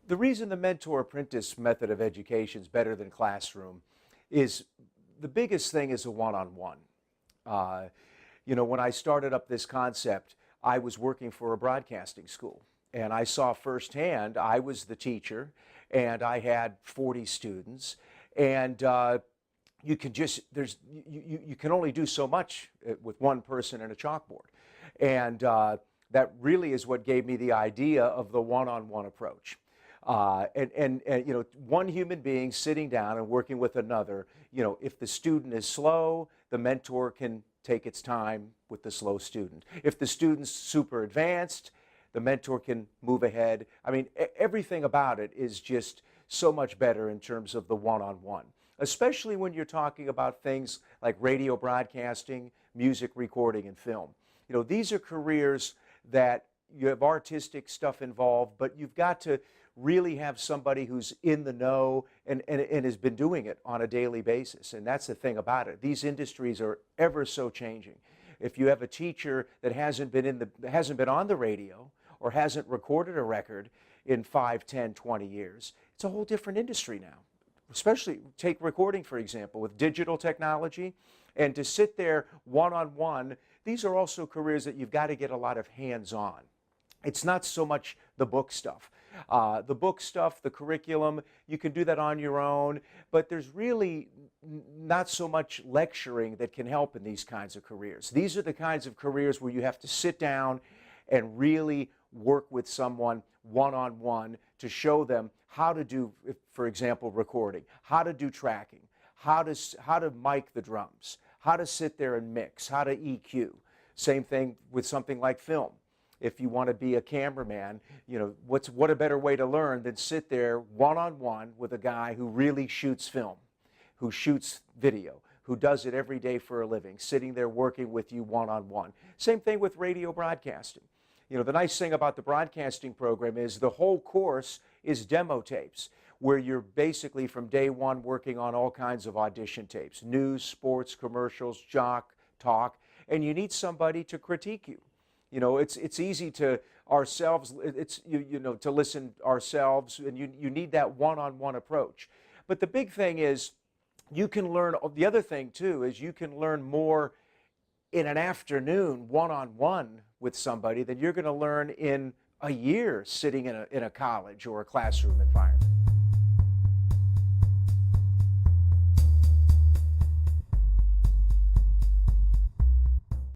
The reason the mentor-apprentice method of education is better than classroom is the biggest thing is a one-on-one. When I started up this concept, I was working for a broadcasting school, and I saw firsthand, I was the teacher, and I had 40 students, and you can only do so much with one person and a chalkboard. And that really is what gave me the idea of the one-on-one approach. One human being sitting down and working with another, if the student is slow, the mentor can take its time with the slow student. If the student's super advanced, the mentor can move ahead. I mean, everything about it is just so much better in terms of the one-on-one, especially when you're talking about things like radio broadcasting, music recording, and film. These are careers that you have artistic stuff involved, but you've got to really have somebody who's in the know and has been doing it on a daily basis. And that's the thing about it. These industries are ever so changing. If you have a teacher that hasn't been on the radio or hasn't recorded a record in 5, 10, 20 years, it's a whole different industry now. Especially take recording, for example, with digital technology, and to sit there one-on-one, these are also careers that you've got to get a lot of hands-on. It's not so much the book stuff. The book stuff, the curriculum, you can do that on your own, but there's really not so much lecturing that can help in these kinds of careers. These are the kinds of careers where you have to sit down and really work with someone one-on-one to show them how to do, for example, recording, how to do tracking, how to mic the drums, how to sit there and mix, how to EQ. Same thing with something like film. If you want to be a cameraman, what a better way to learn than sit there one-on-one with a guy who really shoots film, who shoots video, who does it every day for a living, sitting there working with you one-on-one. Same thing with radio broadcasting. The nice thing about the broadcasting program is the whole course is demo tapes, where you're basically from day one working on all kinds of audition tapes, news, sports, commercials, jock, talk, and you need somebody to critique you. It's easy to ourselves, to listen ourselves, and you need that one-on-one approach. But the big thing is you can learn, the other thing too is you can learn more in an afternoon one-on-one with somebody than you're going to learn in a year sitting in a college or a classroom environment.